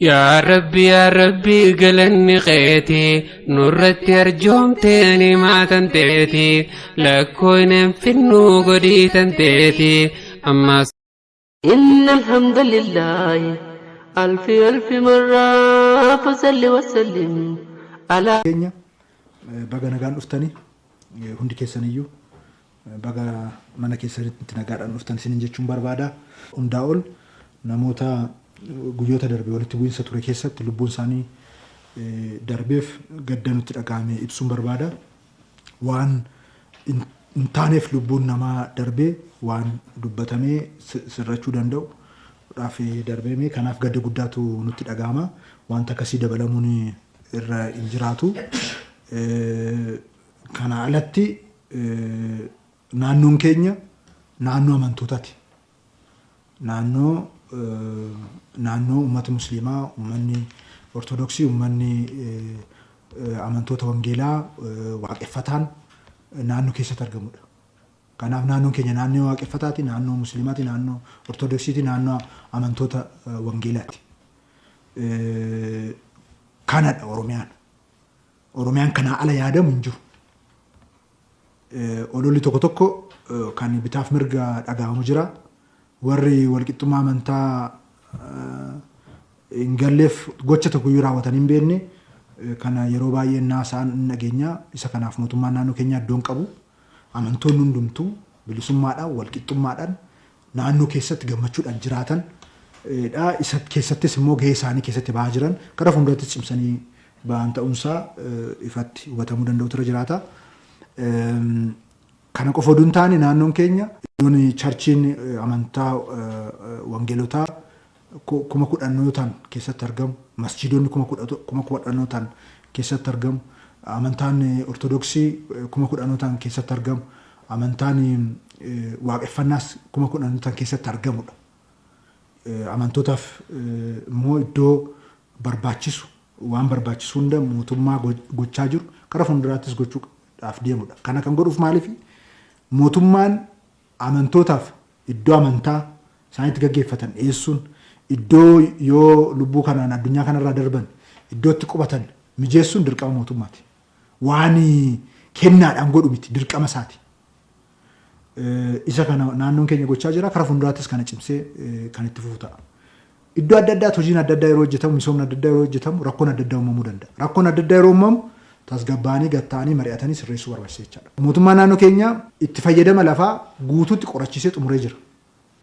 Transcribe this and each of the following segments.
يا ربي قلني قيتي نورتي أرجومتني ما تنتيتي لكوين في النوغدي تنتيتي أما إن الحمد لله ألف مرة فصل وسلم على baga nagaan dhuftanii hundi keessaniyyuu baga mana keessanitti nagaadhaan dhuftan isinin jechuun barbaada. Hundaa ol namoota guyyoota darbe walitti bu'iinsa ture keessatti lubbuun isaanii darbeef gadda nutti dhagahame ibsuun barbaada. Waan hin taaneef lubbuun namaa darbee waan dubbatamee sirrachuu danda'u dhaaf darbee kanaaf gadda guddaatu nutti dhagahama. Wanta akkasii dabalamuun irra hin jiraatu. Kana alatti naannoon keenya naannoo amantootaati. Naannoo uummata musliimaa, uummanni ortodoksii, uummanni amantoota wangeelaa waaqeffataan naannoo keessatti argamudha. Kanaaf naannoon keenya naannoo waaqeffataati, naannoo musliimaati, naannoo ortodoksiiti, naannoo amantoota wangeelaati. Kanadha Oromiyaan. Oromiyaan kanaa ala yaadamu hin jiru. Ololli tokko tokko kan bitaaf mirga dhagahamu jira. Warri walqixxummaa amantaa hin galleef gocha tokko iyyuu raawwatanii hin beekne kana yeroo baay'ee naasaan nageenya isa kanaaf mootummaan naannoo keenyaa iddoon qabu. Amantoonni hundumtuu bilisummaadhaan walqixxummaadhaan naannoo keessatti gammachuudhaan jiraatan isa keessattis immoo gahee isaanii keessatti bahaa jiran karaa fuulduratti cimsanii ba'an ta'uunsaa ifatti hubatamuu danda'u tura jiraata. Kana qofa osoo hin taane naannoon keenya iddoon charchiin amantaa wangeelotaa 10,000 keessatti argamu, masjiidonni 10,000 keessatti argamu, amantaan ortodoksii 10,000 keessatti argamu, amantaan waaqeffannaas 10,000 keessatti argamudha. Amantootaaf immoo iddoo barbaachisu waan barbaachisu hunda mootummaa gochaa jiru karaa fuulduraattis gochuudhaaf deemudha. Kana kan godhuuf maaliif mootummaan amantootaaf iddoo amantaa isaaniitti gaggeeffatan dhiyeessuun iddoo yoo lubbuu kanaan addunyaa kanarraa darban iddootti qubatan mijeessuun dirqama mootummaati. Waan kennaadhaan godhu miti dirqama isaati. Isa kana naannoon keenya gochaa jira. Karaa fuulduraattis kana cimsee kan itti fufu ta'a. Iddoo adda addaatti hojiin adda addaa yeroo hojjetamu, misoomni adda addaa yeroo hojjetamu rakkoon adda addaa uumamuu danda'a. Rakkoon adda addaa yeroo uumamu tasgabbaa'anii gatta'anii mari'atanii sirreessuu barbaachisa jechaadha. Mootummaan naannoo keenyaa itti fayyadama lafaa guutuutti qorachiisee xumuree jira.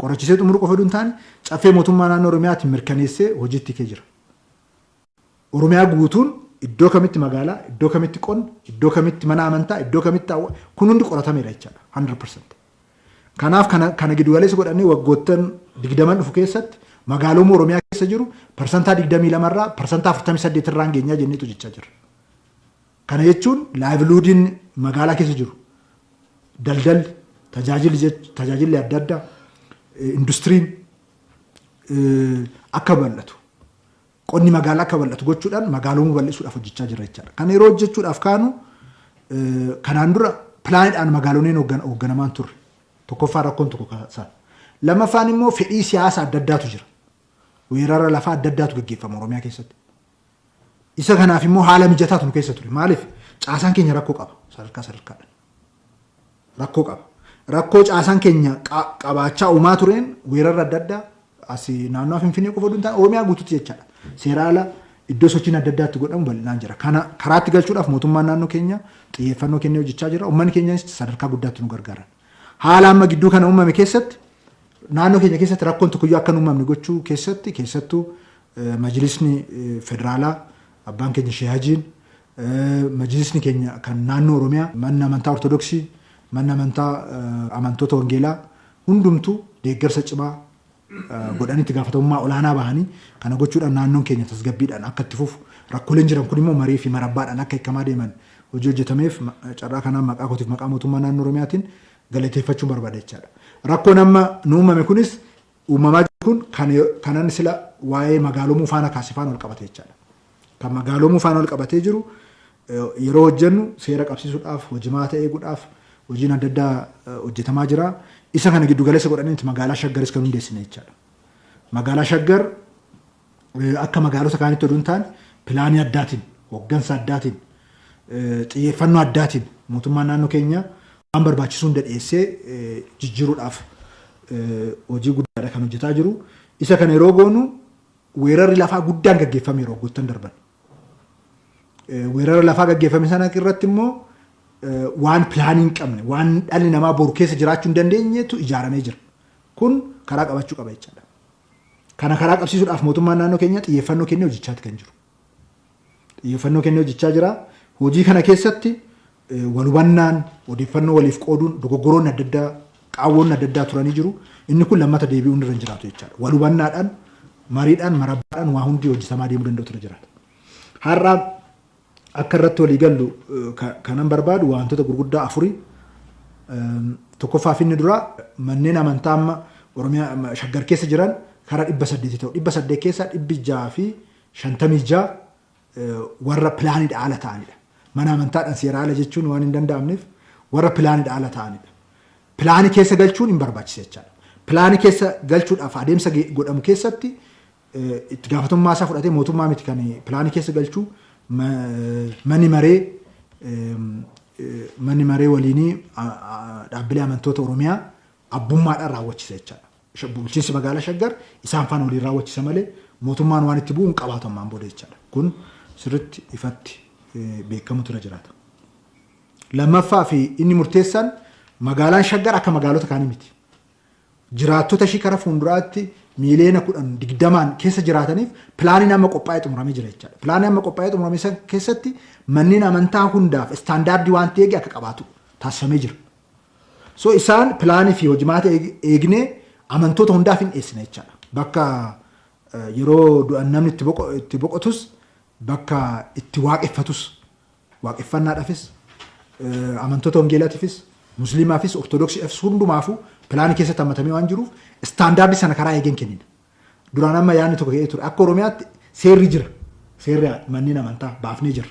Qorachiisee xumuruu qofa osoo hin taane caffee mootummaa naannoo Oromiyaatiin mirkaneessee hojiitti kee jira. Oromiyaa guutuun iddoo kamitti magaalaa, iddoo kamitti qonna, iddoo kamitti mana amantaa, iddoo kamitti kun hundi qoratameera jechaadha 100%. Kanaaf kana giddu galeessa godhanii waggoottan 20 dhufu keessatti magaalota Oromiyaa keessa jiru parsantaa 22 irraa parsantaa 48 irraan geenyaa jenneetu jechaa jira. Kana jechuun laayivlihuudiin magaalaa keessa jiru daldalli, tajaajilli adda addaa, industiriin akka bal'atu, qonni magaalaa akka bal'atu gochuudhaan magaalota bal'isuudhaaf hojjechaa jira jechaadha. Kana yeroo hojjechuudhaaf kaanu kanaan dura pilaanidhaan magaalonni hoogganamaan turre. Tokkoffaa rakkoon tokko kaasaan. Lammaffaan immoo fedhii siyaasa adda addaatu jira. Weerara lafaa adda addaatu gaggeeffama Oromiyaa keessatti. Isa kanaaf immoo haala mijataatu nu keessa ture. Maaliif caasaan keenya rakkoo qaba sadarkaadhaan. Rakkoo qaba. Rakkoo caasaan keenya qabaachaa uumaa tureen weerara adda addaa asii naannoo Finfinnee qofa osoo hin taane Oromiyaa guutuutti jechaadha. Seera ala iddoo sochiin adda addaatti godhamu bal'inaan jira. Kana karaatti galchuudhaaf mootummaan naannoo keenya xiyyeeffannoo kennee hojjechaa jira. Uummanni keenyas sadarkaa guddaatti nu gargaara. Haala amma gidduu kana uumame keessatti naannoo keenya keessatti rakkoon tokkoyyuu akka hin uumamne gochuu keessattuu majlisni federaalaa abbaan keenya Sheehajiin majlisni keenya kan naannoo Oromiyaa manni amantaa ortodoksii manni amantaa amantoota wangeelaa hundumtuu deeggarsa cimaa godhanii itti gaafatamummaa olaanaa bahanii kana gochuudhaan naannoon keenya tasgabbiidhaan akka itti fufu rakkooleen jiran kun immoo marii fi marabbaadhaan akka hiikamaa deeman hojii hojjetameef carraa kanaan maqaa kootiif maqaa mootummaa naannoo Oromiyaatiin galateeffachuun barbaada jechaadha. Rakkoon amma nu uumame kunis uumamaa jiru kun kanan sila waa'ee magaalomuu faana kaasifaan ol qabate jechaadha. Kan magaalomuu faana ol qabatee jiru yeroo hojjennu seera qabsiisuudhaaf, hojimaata eeguudhaaf hojiin adda addaa hojjetamaa jira. Isa kana giddu galeessa godhanii magaalaa Shaggaris kan hundeessine jechaadha. Magaalaa Shaggar akka magaalota kaanitti oduun ta'an pilaanii addaatiin hooggansa addaatiin xiyyeeffannoo addaatiin mootummaan naannoo keenya waan barbaachisuun dadheessee jijjiiruudhaaf hojii guddaadha kan hojjetaa jiru. Isa kana yeroo goonu weerarri lafaa guddaan gaggeeffame yeroo goottan darban. Weerara lafaa gaggeeffame sana irratti immoo waan pilaanii hin qabne waan dhalli namaa boru keessa jiraachuu hin dandeenyetu ijaaramee jira. Kun karaa qabachuu qaba jechaadha. Kana karaa qabsiisuudhaaf mootummaan naannoo keenya xiyyeeffannoo kennee hojjechaa kan jiru. Xiyyeeffannoo kennee hojjechaa jira. Hojii kana keessatti wal hubannaan odeeffannoo waliif qooduun dogoggoroonni adda addaa qaawwoonni adda addaa turanii jiru. Inni kun lammata deebi'uun irra hin jiraatu jechaadha. Wal hubannaadhaan mariidhaan marabbaadhaan waa hundi hojjetamaa deemuu danda'u ture jiraata. Har'a akka irratti walii gallu kanan barbaadu wantoota gurguddaa afurii tokkoffaa fi inni dura manneen amantaa amma Oromiyaa Shaggar keessa jiran karaa 800 ta'u 800 keessaa 656 warra pilaanidha ala ta'anidha. Mana amantaadhaan seera ala jechuun waan hin danda'amneef warra pilaanidha ala ta'anidha. Pilaanii keessa galchuun hin barbaachise jechaadha. Pilaanii keessa galchuudhaaf adeemsa godhamu keessatti itti gaafatamummaa isaa fudhatee mootummaa miti kan pilaanii keessa galchuu manni maree waliinii dhaabbilee amantoota Oromiyaa abbummaadhaan raawwachisa jechaadha. Bulchiinsi magaalaa Shaggar isaan faana waliin raawwachisa malee mootummaan waan itti bu'u hin qabaatu ammaan booda jechaadha. Kun sirriitti ifatti beekamutu irra jiraata. Lammaffaa fi inni murteessaan magaalaan Shaggar akka magaalota kaanii miti. Jiraattota ishii karaa fuulduraatti miiliyoona 10-20 keessa jiraataniif pilaaniin amma qophaa'ee xumuramee jira jechaadha. Pilaaniin amma qophaa'ee xumurame san keessatti manneen amantaa hundaaf istaandaardii waan ta'eef akka qabaatu taasifamee jira. So isaan pilaanii fi hojimaata eegnee amantoota hundaaf hin dhiyeessine jechaadha. Bakka yeroo du'an namni itti boqotus bakka itti waaqeffatus waaqeffannaadhaafis amantoota wangeelaatiifis musliimaafis ortodoksiifis hundumaafuu pilaanii keessatti hammatamee waan jiruuf istaandaardii sana karaa eegeen kennina. Duraan amma yaadni tokko ka'ee ture. Akka Oromiyaatti seerri jira. Seerri manneen amantaa baafnee jira.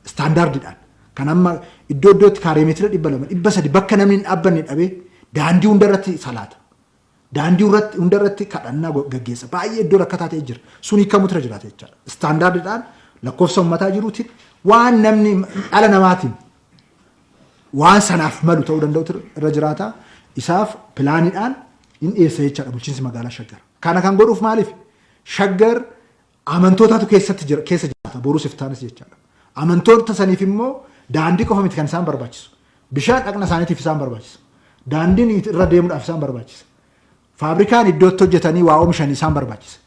Istaandaardiidhaan. Kan amma iddoo iddootti kaaree meetira 200 300 bakka namni hin dhaabbanne dhabee daandii hundarratti salaata. Daandii hundarratti kadhannaa gaggeessa. Baay'ee iddoo rakkataa ta'e jira. Sun hiikamutu irra jiraata jechaadha. Istaandaardiidhaan lakkoofsa uummataa jiruutiin waan namni dhala namaatiin waan sanaaf malu ta'uu danda'u irra jiraata. Isaaf pilaaniidhaan hin dhiyeessa jechaadha bulchiinsi magaalaa Shaggar. Kana kan godhuuf maaliif? Shaggar amantootatu keessa jiraata boruu siftaanis jechaadha. Amantoota saniif immoo daandii qofa miti kan isaan barbaachisu. Bishaan dhaqna isaaniitiif isaan barbaachisa. Daandiin irra deemuudhaaf isaan barbaachisa. Faabrikaan iddootti hojjetanii waa oomishanii isaan barbaachisa.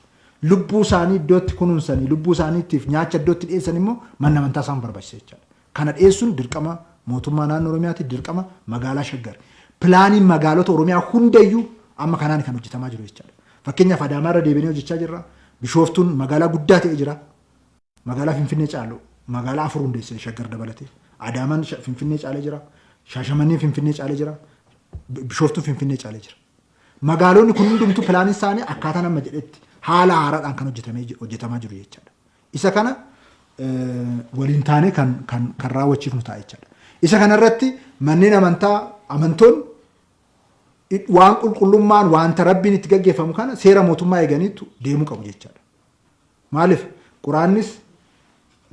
Lubbuu isaanii iddootti kunuunsanii lubbuu isaaniitiif nyaacha iddootti dhiyeessan immoo manni amantaa isaan barbaachisa jechaadha. Kana dhiyeessuun dirqama mootummaa naannoo Oromiyaatti dirqama magaalaa Shaggar. Pilaaniin magaalota Oromiyaa hundayyuu amma kanaan kan hojjetamaa jiru jechaadha. Fakkeenyaaf Adaamaa irra deebiinee hojjechaa jirra. Bishooftuun magaalaa guddaa ta'e jira. Magaalaa Finfinnee caalu magaalaa 4 hundeessee Shaggar dabalatee. Adaamaan Finfinnee caalee jira. Shaashamanneen Finfinnee caalee jira. Bishooftuun Finfinnee caalee jira. Magaalonni kun hundumtuu pilaaniin isaanii akkaataa nama jedhetti haala haaraadhaan kan hojjetamaa jiru jechaadha. Isa kana waliin taanee kan raawwachiifnu ta'a jechaadha. Isa kanarratti manneen amantoon waan qulqullummaan wanta rabbiin itti gaggeeffamu kana seera mootummaa eeganiitu deemuu qabu jechaadha. Maaliif Quraannis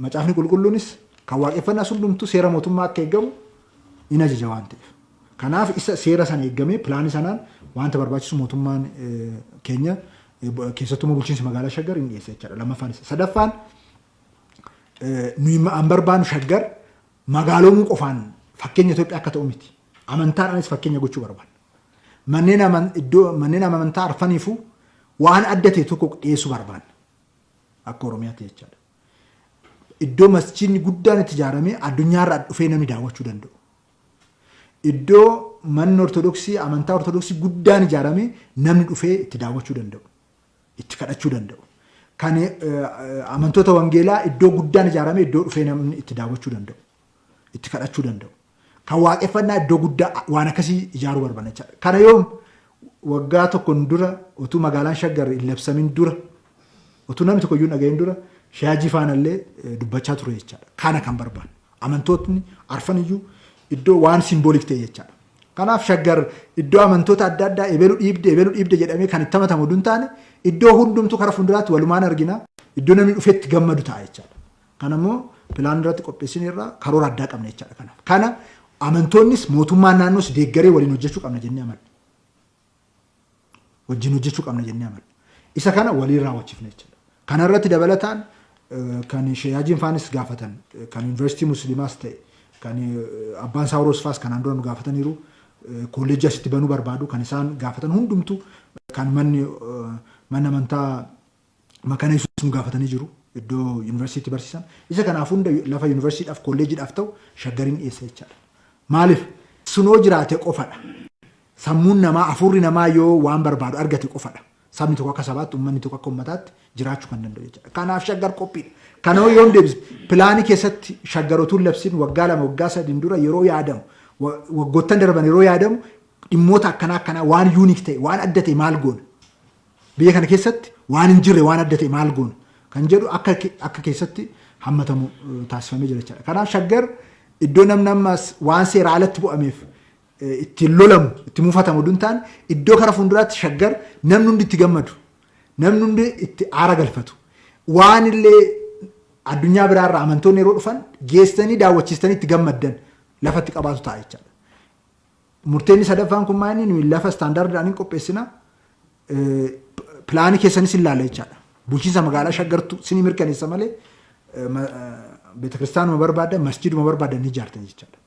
macaafni qulqulluunis kan waaqeffannaa hundumtuu seera mootummaa akka eegamu in ajaja waan ta'eef. Kanaaf isa seera sana eegamee pilaanii sanaan wanta barbaachisu mootummaan keenya keessattuu bulchiinsi magaalaa Shaggar hin dhiyeessa jechaadha. Lammaffaan isa. Sadaffaan nuyi an barbaannu Shaggar magaalonni qofaan fakkeenya Itoophiyaa akka ta'u miti. Amantaadhaanis fakkeenya gochuu barbaanna. Manneen amantaa arfaniifuu waan adda ta'e tokko dhiyeessuu barbaanna. Akka Oromiyaatti jechaadha. Iddoo masjiidni guddaan itti ijaaramee addunyaarraa dhufee namni daawwachuu danda'u. Iddoo manni ortodoksii amantaa ortodoksii guddaan ijaaramee namni dhufee itti daawwachuu danda'u. Itti kadhachuu danda'u. Kan amantoota wangeelaa iddoo guddaan ijaaramee iddoo dhufee namni itti daawwachuu danda'u. Itti kadhachuu danda'u. Kan waaqeffannaa iddoo guddaa waan akkasii ijaaruu barbaanna jechaadha. Kana yoom waggaa tokkoon dura utuu magaalaan Shaggar hin labsamin dura utuu namni tokko iyyuu dhagahin dura shaajii faanallee dubbachaa ture jechaadha. Kana kan barbaannu. Amantootni arfan iyyuu iddoo waan simboolik ta'e jechaadha. Kanaaf shaggar iddoo amantoota adda addaa eebeluu dhiibde jedhamee kan itti hamatamu duun taane iddoo hundumtu karaa fuulduraatti walumaan argina iddoo namni dhufeetti gammadu ta'a jechaadha. Kanammoo pilaan irratti qopheessin irraa karoora addaa qabna jechaadha. Kanaaf kana amantoonnis mootummaan naannoos deeggaree waliin hojjechuu qabna jennee amanna. Wajjin hojjechuu qabna jennee amanna. Isa kana waliin raawwachiifna jechaadha. Kana irratti dabalataan kan Sheeyaajiin faanis gaafatan kan yuunivarsiitii musliimaas ta'e kan abbaan Saawuroos faas kanaan dura nu gaafataniiru kolleejjii asitti banuu barbaadu kan isaan gaafatan hundumtu kan manni amantaa Makaana Yesuus nu gaafatanii jiru iddoo yuunivarsiitii barsiisan isa kanaaf hunda lafa yuunivarsiitiidhaaf kolleejjiidhaaf ta'u shaggariin dhiyeessa jechaadha. Maaliif sunoo jiraate qofadha. Sammuun namaa afurri namaa yoo waan barbaadu argate qofadha. Sabni tokko akka sabaatti uummanni tokko akka uummataatti jiraachuu kan danda'u jechuudha. Kanaaf shaggar qophiidha. Kana yoo deebis pilaanii keessatti shaggarotuun labsiin waggaa 2 waggaa 3 dura yeroo yaadamu waggoottan darban yeroo yaadamu dhimmoota akkanaa waan yuunik ta'e waan adda ta'e maal goona. Biyya kana keessatti waan hin jirre waan adda ta'e maal goona kan jedhu akka keessatti hammatamu taasifamee jira jechuudha. Kanaaf shaggar iddoo namni ammas waan seera alatti bu'ameef ittiin lolamu itti muufatamu duun taane iddoo kara fuulduraatti shaggar namni hundi itti gammadu namni hundi itti aara galfatu waan illee addunyaa biraarraa amantoonni yeroo dhufan geessanii daawwachiistanii itti gammaddan lafatti qabaatu ta'a jechaadha. Murteenni sadaffaan kun maali nuyi lafa istaandaardiidhaan qopheessina pilaanii keessanis ilaalla jechaadha. Bulchiinsa magaalaa shaggartu sinii mirkaneessa malee beetakiristaanuma barbaadan masjiduma barbaadan ni ijaartan jechaadha.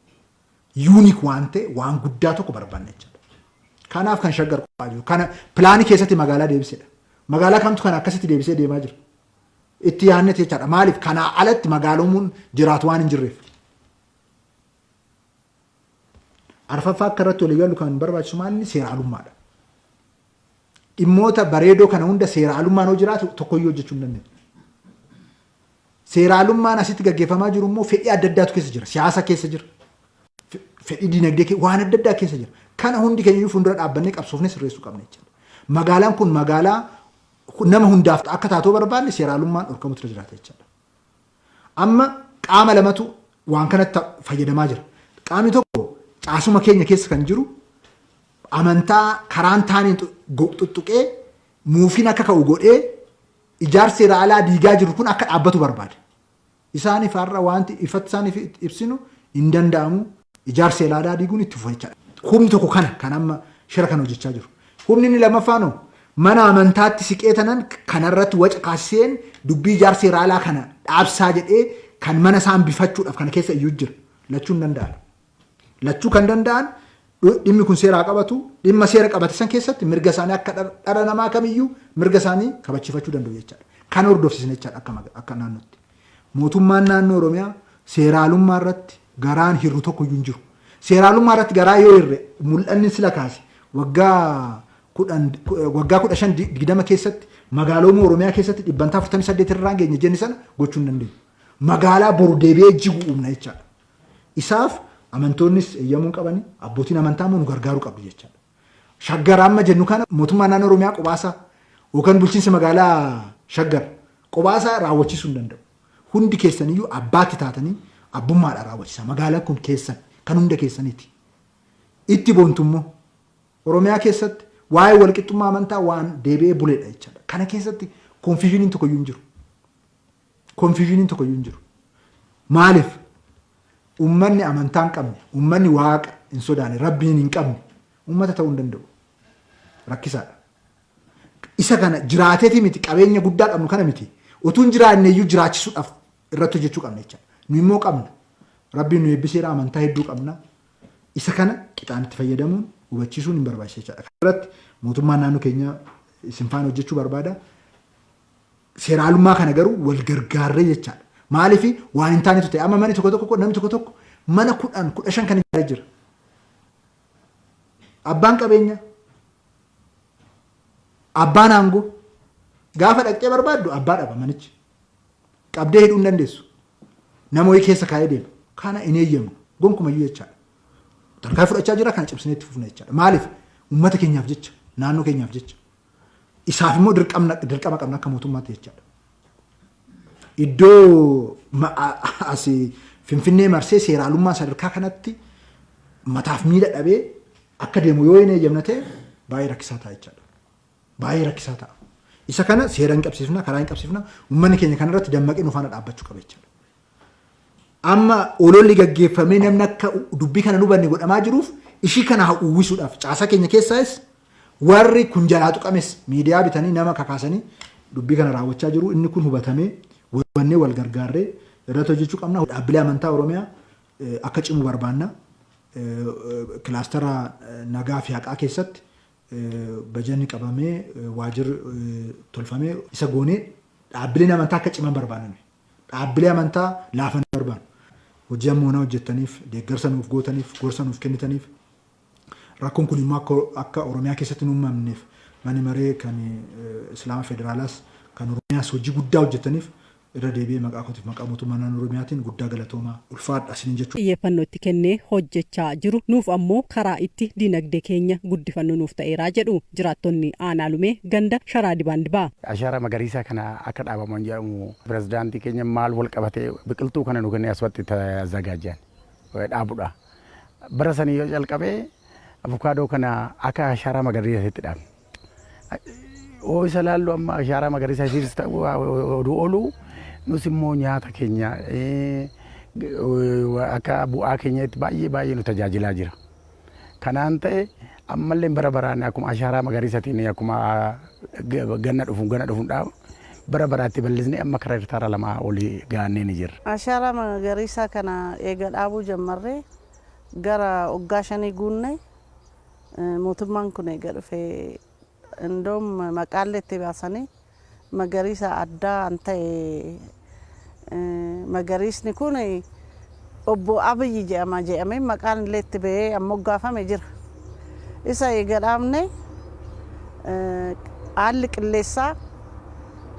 Yuunik waan ta'e waan guddaa tokko barbaanna jechaadha. Kanaaf kan shaggar qophaa jiru. Kana pilaanii keessatti magaalaa deebisedha. Magaalaa kamtu kana akkasitti deebisee deemaa jira. Itti yaadne jechaadha. Maaliif kanaa alatti magaalomuun jiraatu waan hin jirreef. Arfaffaa akka irratti walii galu kan barbaachisu maali seeraalummaadha. Dhimmoota bareedoo kana hunda seeraalummaan hoo jiraatu tokkoyyuu hojjechuu hin dandeenye. Seeraalummaan asitti gaggeeffamaa jiru immoo fedhii adda addaatu keessa jira. Siyaasa keessa jira. Fedhii dinagdee waan adda addaa keessa jira. Kana hundi keenya fuuldura dhaabbannee qabsoofnee sirreessuu qabna jechuudha. Magaalaan kun magaalaa nama hundaaf akka taatoo barbaanne seeraalummaan dhorkamutu jiraata jechuudha. Amma qaama lamatu waan kanatti fayyadamaa jira. Qaamni tokko caasuma keenya keessa kan jiru amantaa karaan taaniin tuttuqee muufiin akka ka'u godhee ijaarsa seera alaa diigaa jiru kun akka dhaabbatu barbaada. Isaaniif har'a wanti ifatti isaaniif ibsinu hin danda'amu ijaarsa seera alaa diiguun itti fufa jechaadha. Humni tokko kana kan amma shira kan hojjechaa jiru. Humni inni lammaffaan mana amantaatti siqee tanan kanarratti waca kaasiseen dubbii ijaarsa seera alaa kana dhaabsaa jedhee kan mana isaan bifachuudhaaf kana keessa iyyuu jira. Lachuu hin danda'an. Lachuu kan danda'an dhimmi kun seeraa qabatu dhimma seera qabate san keessatti mirga isaanii akka dhala namaa kamiyyuu mirga isaanii kabachiifachuu danda'u jechaadha. Kan hordofsiisne jechaadha akka naannootti. Mootummaan naannoo Oromiyaa seeraalummaa irratti garaan hirru tokko iyyuu hin jiru. Seeraalummaa irratti garaa yoo hirre mul'anni sila kaase waggaa 15-20 keessatti magaalota Oromiyaa keessatti 48 irraan geenye jenni sana gochuu hin dandeenyu. Magaalaa boru deebi'ee jigu uumna jechaadha. Isaaf amantoonnis eeyyamuun qabanii abbootiin amantaa immoo nu gargaaruu qabdu jechaadha. Shaggar amma jennu kana mootummaa naannoo Oromiyaa qophaasa yookaan bulchiinsa magaalaa Shaggar qophaasa raawwachiisuu hin danda'u. Hundi keessaniyyuu abbaatti taatanii abbummaadhaan raawwachiisa. Magaalaan kun keessan kan hunda keessaniiti. Itti boontummoo Oromiyaa keessatti waa'ee walqixxummaa amantaa waan deebi'ee buleedha jechaadha. Kana keessatti konfiizhiniin tokkoyyuu hin jiru. Konfiizhiniin tokkoyyuu hin jiru. Maaliif? Uummanni amantaa hin qabne, uummanni waaqa hin sodaanne, rabbiin hin qabne, uummata ta'uu hin danda'u. Rakkisaadha. Isa kana jiraateeti miti qabeenya guddaa qabnu kana miti. Utuu hin jiraanne iyyuu jiraachisuudhaaf irratti hojjechuu qabna jechaadha. Nu immoo qabna. Rabbiin nu eebbiseera amantaa hedduu qabna. Isa kana qixaan itti fayyadamuun hubachiisuun hin barbaachisu jechaadha. Kana irratti mootummaan naannoo keenyaa isin faana hojjechuu barbaada. Seeraalummaa kana garuu wal gargaarree jechaadha. Maaliif waan hin taanetu ta'e amma manni tokko namni tokko mana 10-15 kan ijaaree jira. Abbaan qabeenya abbaan aangoo gaafa dhaqxee barbaaddu abbaa dhaba manichi. Qabdee hidhuu hin dandeessu. Nama wayii keessa kaa'ee deema. Kana hin eeyyamu gonkumayyuu jechaadha. Tarkaanfii fudhachaa jira kana cimsinee itti fufna jechaadha. Maaliif uummata keenyaaf jecha naannoo keenyaaf jecha isaaf immoo dirqama qabna akka mootummaatti jechaadha. Iddoo asii Finfinnee marsee seeraalummaa sadarkaa kanatti mataaf miila dhabee أكاديمي يويني جمنته باي ركساتا يجعل باي ركساتا إذا كان سيران كابسيفنا كراين كابسيفنا ومن كيني كان رات دمك إنه فانا أبتشو كبيتشال أما أولو اللي جا فمين يمنك دبي كان نوبا نقول أما جروف إشي كان هويسود أفتش عسى كيني كيسايس warri kun jalaatu qames miidiyaa bitanii nama kakaasanii dubbii kana raawwachaa jiru inni kun hubatamee wannee wal gargaarree irratti hojjechuu qabna dhaabbilee amantaa Oromiyaa akka cimu barbaanna kilaastara nagaa fi haqaa keessatti bajanni qabamee waajjirri tolfamee isa goonee dhaabbileen amantaa akka ciman barbaanna dhaabbilee amantaa laafan barbaanna hojii ammoo hojjettaniif deeggarsa nuuf gootaniif gorsa nuuf kennitaniif rakkoon kun immoo akka Oromiyaa keessatti nu uumamneef mani maree kan Islaama Federaalaas kan Oromiyaas hojii guddaa hojjetaniif irra deebi'ee maqaa kootiif maqaa mootummaa naannoo Oromiyaatiin guddaa galatoomaa ulfaadha isiniin jechuudha. Xiyyeeffannoo itti kennee hojjechaa jiru nuuf ammoo karaa itti dinagdee keenya guddifannu nuuf ta'eeraa jedhu jiraattonni aanaa lumee ganda sharaa dibaandibaa. Ashaara magariisaa kana akka dhaabaman jedhamu pirezidaantii keenya maal wal qabatee biqiltuu kana nu kennee asumatti tajaajilaa dhaabudha. Bara sanii yoo jalqabee avukaadoo kana akka ashaara magariisaatti dhaabne. Oo isa laallu amma ashaara magariisaa isiis ta'uu oolu nus immoo nyaata keenya akka bu'aa keenyatti baay'ee nu tajaajilaa jira. Kanaan ta'e ammallee bara baraan akkuma ashaara magariisaatiin akkuma ganna dhufuun dhaabu bara baraatti bal'isnee amma karaa hektaara 2 olii gaannee ni jirra. Ashaara magariisaa kana eega dhaabuu jammarree gara waggaa 5 guunnee mootummaan kun eega dhufee indoom maqaalee itti baasanii magariisa addaa an ta'e magariisni kun obbo Abiyyi jedhamee maqaan illee itti ba'ee ammoo gaafame jira. Isa eega dhaabne haalli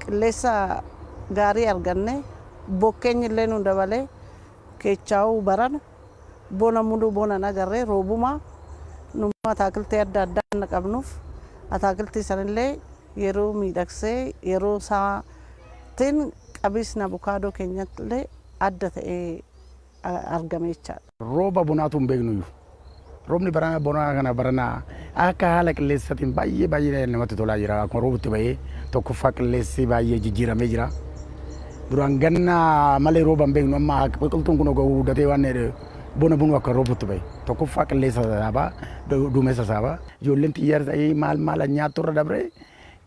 qilleessa gaarii arganne bokkeenyi illee nu dabalee kechaa'uu barana bona muduu bona nagarree roobumaa nummaa ataakiltii adda addaa naqabnuuf ataakiltii sanillee yeroo miidhagsee yeroo isaatiin qabiisni abukaadoo keenyattillee adda ta'ee argame jechaadha. Rooba bonaatu hin beeknuyyuu. Roobni bonaa kana baranaa akka haala qilleensaatiin baay'ee namatti tolaa jira. Akkuma roobutti bahee tokkoffaa qilleensi baay'ee jijjiiramee jira. Duraan ganna malee rooba hin beeknu amma biqiltuun kun guddatee waan bona bunu akka roobutti bahe tokkoffaa qilleensa saabaa duumessa saabaa ijoolleen xiyyaara ta'ee maal nyaattorra dabre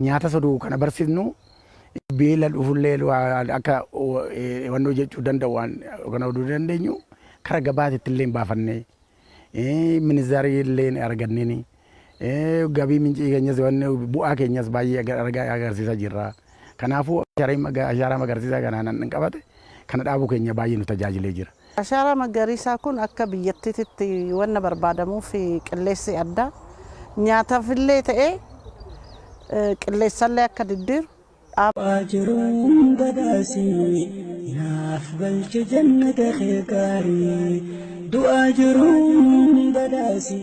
nyaata soduu kana barsiisnu beela dhufullee akka wannoo jechuu danda'u waan kana oduu dandeenyu karaa gabaatitti illee baafannee minizaarii illee arganneen gabii mincii keenyas bu'aa keenyas baay'ee agarsiisaa jirra. Kanaafuu ashaara magariisaa kanaan qabate kana dhaabuu keenya baay'ee nu tajaajilee jira. Ashaara magariisaa kun akka biyyattiitti wanna barbaadamuuf qilleessi addaa nyaataaf illee ta'ee qilleessallee akka diddiiru Ajirum badasi naaf galche jannata kee gaarii du'a jirum badasi.